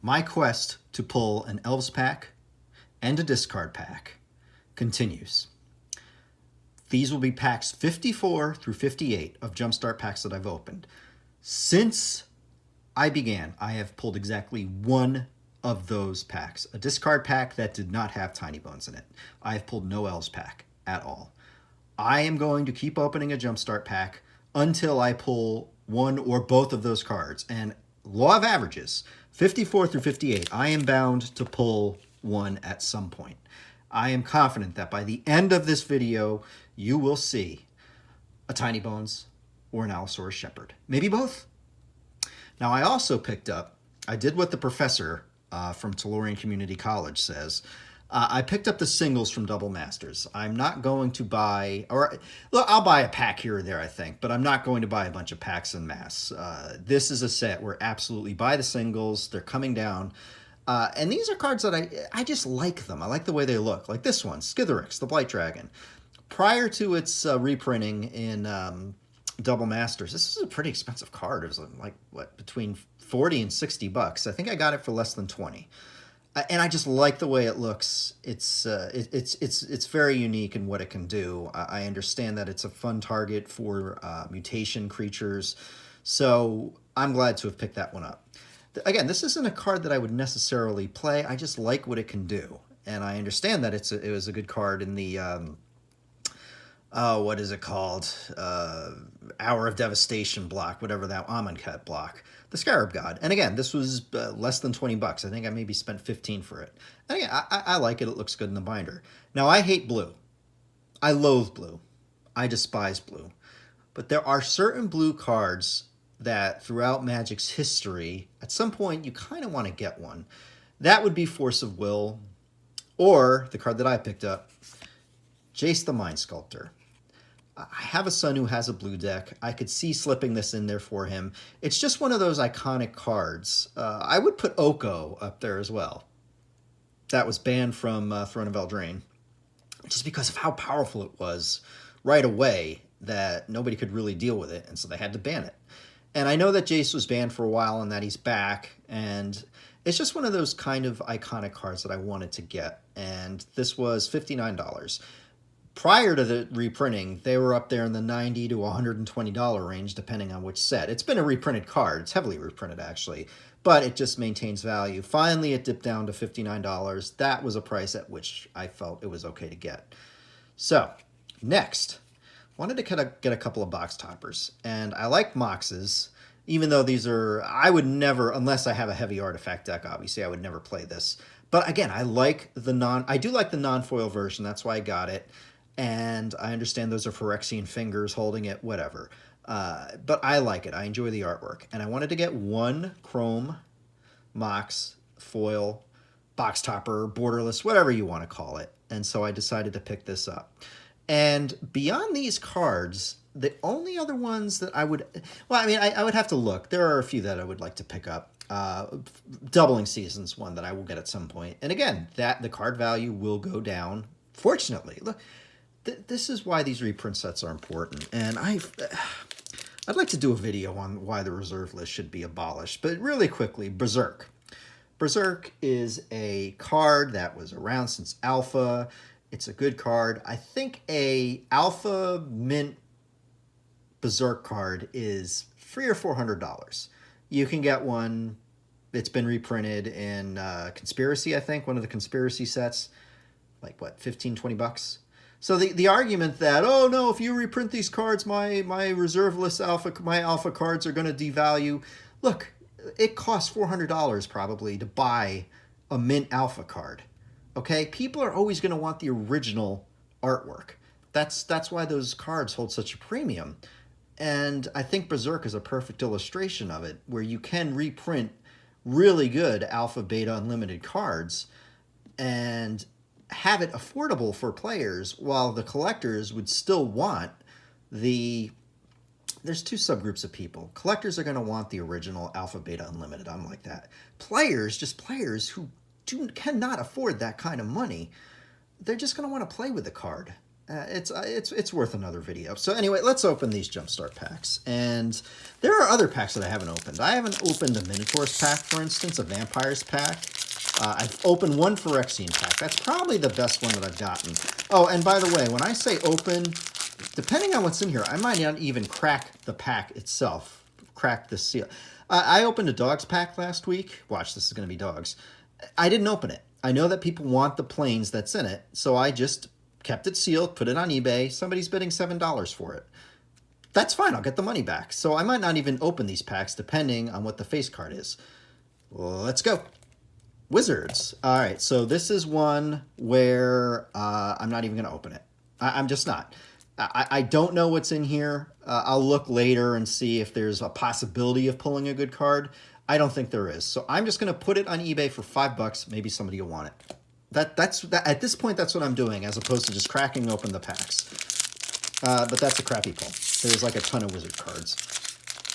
My quest to pull an Elves pack and a discard pack continues. These will be packs 54 through 58 of Jumpstart packs that I've opened. Since I began, I have pulled exactly one of those packs. A discard pack that did not have Tiny Bones in it. I have pulled no Elves pack at all. I am going to keep opening a Jumpstart pack until I pull one or both of those cards. And law of averages, 54 through 58, I am bound to pull one at some point. I am confident that by the end of this video, you will see a Tiny Bones or an Allosaurus Shepherd. Maybe both. Now, I also picked up, I did what the professor from Tellurian Community College says. I picked up the singles from Double Masters. I'm not going to buy, or look, I'll buy a pack here or there, I think, but I'm not going to buy a bunch of packs en masse. This is a set where absolutely buy the singles. They're coming down. And these are cards that I just like them. I like the way they look. Like this one, Skithiryx, the Blight Dragon. Prior to its reprinting in Double Masters, this is a pretty expensive card. It was like, what, between 40 and 60 bucks. I think I got it for less than 20. And I just like the way it looks. It's very unique in what it can do. I understand that it's a fun target for mutation creatures, so I'm glad to have picked that one up. Again, this isn't a card that I would necessarily play. I just like what it can do, and I understand that it was a good card in the what is it called? Hour of Devastation block, whatever that Amonkhet block. The Scarab God. And again, this was less than 20 bucks. I think I maybe spent 15 for it. And again, I like it. It looks good in the binder. Now, I hate blue. I loathe blue. I despise blue. But there are certain blue cards that throughout Magic's history, at some point, you kind of want to get one. That would be Force of Will, or the card that I picked up, Jace the Mind Sculptor. I have a son who has a blue deck. I could see slipping this in there for him. It's just one of those iconic cards. I would put Oko up there as well. That was banned from Throne of Eldraine, just because of how powerful it was right away, that nobody could really deal with it, and so they had to ban it. And I know that Jace was banned for a while and that he's back, and it's just one of those kind of iconic cards that I wanted to get, and this was $59. Prior to the reprinting, they were up there in the $90 to $120 range, depending on which set. It's been a reprinted card. It's heavily reprinted, actually, but it just maintains value. Finally, it dipped down to $59. That was a price at which I felt it was okay to get. So, next, wanted to get a couple of box toppers, and I like Moxes, even though these are, I would never, unless I have a heavy artifact deck, obviously, I would never play this. But again, I do like the non-foil version, that's why I got it. And I understand those are Phyrexian fingers holding it, whatever. But I like it. I enjoy the artwork. And I wanted to get one Chrome, Mox, foil, box topper, borderless, whatever you want to call it. And so I decided to pick this up. And beyond these cards, the only other ones that I would... Well, I mean, I would have to look. There are a few that I would like to pick up. Doubling Season's one that I will get at some point. And again, the card value will go down. Fortunately, look... This is why these reprint sets are important, and I'd like to do a video on why the reserve list should be abolished, but really quickly, Berserk. Berserk is a card that was around since Alpha. It's a good card. I think a Alpha Mint Berserk card is $300 or $400. You can get one. It's been reprinted in Conspiracy, I think, one of the Conspiracy sets, like what, 15, 20 bucks? So the argument that, oh no, if you reprint these cards, my reserve list my alpha cards are going to devalue. Look, it costs $400 probably to buy a mint alpha card. Okay, people are always going to want the original artwork. That's why those cards hold such a premium. And I think Berserk is a perfect illustration of it, where you can reprint really good alpha, beta, unlimited cards and have it affordable for players, while the collectors would still want the... There's two subgroups of people. Collectors are going to want the original Alpha, Beta, Unlimited. I'm like that. Players, just players who cannot afford that kind of money, they're just going to want to play with the card. it's worth another video. So anyway, let's open these Jumpstart packs. And there are other packs that I haven't opened. I haven't opened a Minotaurs pack, for instance, a Vampires pack. I've opened one Phyrexian pack. That's probably the best one that I've gotten. Oh, and by the way, when I say open, depending on what's in here, I might not even crack the pack itself, crack the seal. I opened a dogs pack last week. Watch, this is going to be dogs. I didn't open it. I know that people want the planes that's in it, so I just kept it sealed, put it on eBay. Somebody's bidding $7 for it. That's fine. I'll get the money back. So I might not even open these packs depending on what the face card is. Let's go. Wizards. All right, so this is one where I'm not even going to open it. I'm just not. I don't know what's in here. I'll look later and see if there's a possibility of pulling a good card. I don't think there is. So I'm just going to put it on eBay for $5. Maybe somebody will want it. That's at this point, that's what I'm doing, as opposed to just cracking open the packs. But that's a crappy pull. There's like a ton of wizard cards.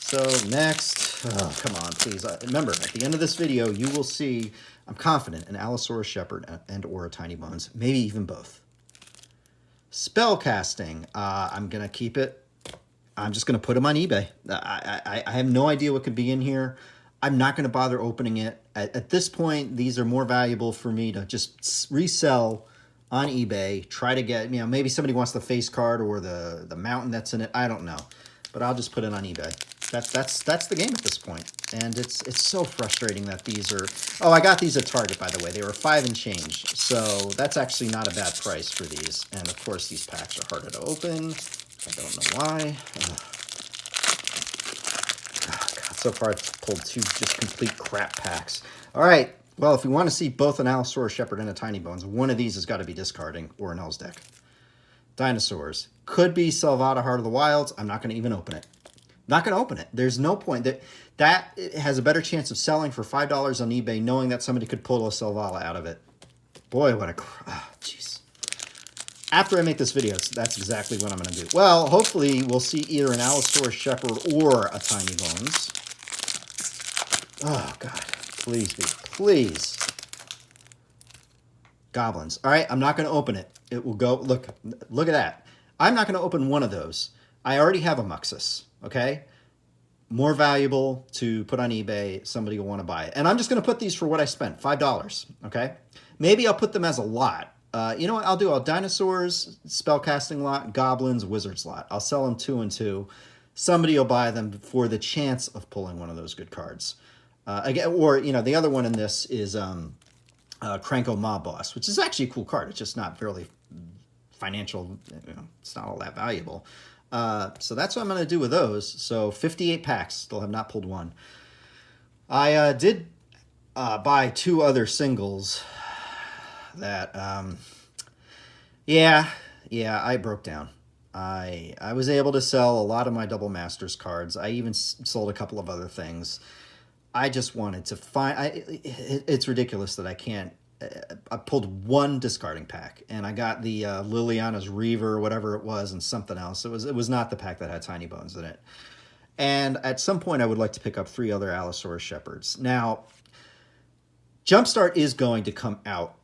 So next, oh, come on, please. Remember, at the end of this video, you will see, I'm confident, an Allosaurus Shepherd and or a Tiny Bones, maybe even both. Spell casting, I'm going to keep it. I'm just going to put them on eBay. I have no idea what could be in here. I'm not going to bother opening it. At this point, these are more valuable for me to just resell on eBay. Try to get, maybe somebody wants the face card or the mountain that's in it. I don't know. But I'll just put it on eBay. That's the game at this point. And it's so frustrating that these are... Oh, I got these at Target, by the way. They were $5 and change. So that's actually not a bad price for these. And, of course, these packs are harder to open. I don't know why. So far, I've pulled two just complete crap packs. All right. Well, if you want to see both an Allosaurus Shepherd and a Tiny Bones, one of these has got to be discarding or an Elves deck. Dinosaurs. Could be Selvata Heart of the Wilds. I'm not going to even open it. Not going to open it. There's no point. That has a better chance of selling for $5 on eBay, knowing that somebody could pull a Selvata out of it. Boy, what a... Jeez. After I make this video, that's exactly what I'm going to do. Well, hopefully we'll see either an Allosaurus Shepherd or a Tiny Bones. Oh, God. Please be. Please. Goblins. All right, I'm not going to open it. It will go... Look at that. I'm not going to open one of those. I already have a Muxus, okay? More valuable to put on eBay. Somebody will want to buy it. And I'm just going to put these for what I spent, $5, okay? Maybe I'll put them as a lot. You know what I'll do? I'll Dinosaurs, Spellcasting lot, Goblins, Wizards lot. I'll sell them 2 and 2. Somebody will buy them for the chance of pulling one of those good cards. Again, or, the other one in this is Kranko Mob Boss, which is actually a cool card. It's just not fairly financial. It's not all that valuable. So that's what I'm going to do with those. So 58 packs. Still have not pulled one. I did buy 2 other singles that, I broke down. I was able to sell a lot of my Double Masters cards. I even sold a couple of other things. I just wanted to find... it's ridiculous that I can't... I pulled one discarding pack, and I got the Liliana's Reaver, whatever it was, and something else. It was not the pack that had Tiny Bones in it. And at some point, I would like to pick up 3 other Allosaurus Shepherds. Now, Jumpstart is going to come out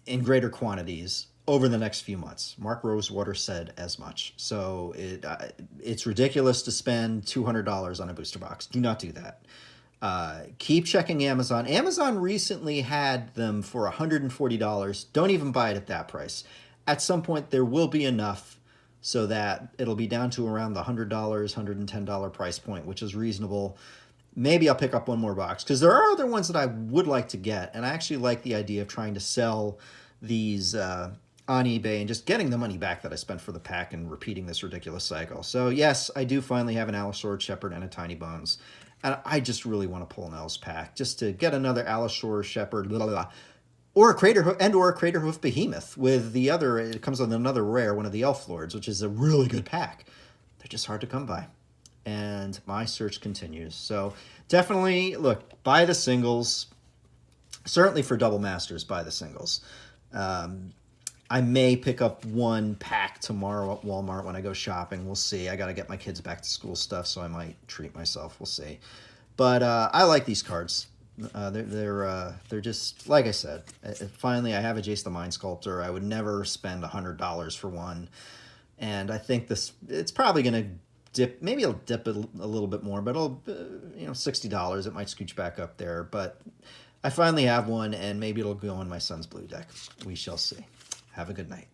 in greater quantities over the next few months. Mark Rosewater said as much. So it's ridiculous to spend $200 on a booster box. Do not do that. Keep checking Amazon. Amazon recently had them for $140. Don't even buy it at that price. At some point, there will be enough so that it'll be down to around the $100, $110 price point, which is reasonable. Maybe I'll pick up one more box, because there are other ones that I would like to get, and I actually like the idea of trying to sell these on eBay and just getting the money back that I spent for the pack and repeating this ridiculous cycle. So yes, I do finally have an Allosaurus Shepherd and a Tiny Bones. And I just really want to pull an Elves pack just to get another Allosaurus Shepherd, blah, blah, blah. Or a Craterhoof Behemoth with the other. It comes with another rare, one of the Elf Lords, which is a really good pack. They're just hard to come by. And my search continues. So definitely, look, buy the singles. Certainly for Double Masters, buy the singles. I may pick up one pack tomorrow at Walmart when I go shopping. We'll see. I got to get my kids back to school stuff, so I might treat myself. We'll see. But I like these cards. They're just like I said. Finally, I have a Jace the Mind Sculptor. I would never spend $100 for one, and I think it's probably gonna dip. Maybe it'll dip a little bit more, but it'll $60. It might scooch back up there, but I finally have one, and maybe it'll go in my son's blue deck. We shall see. Have a good night.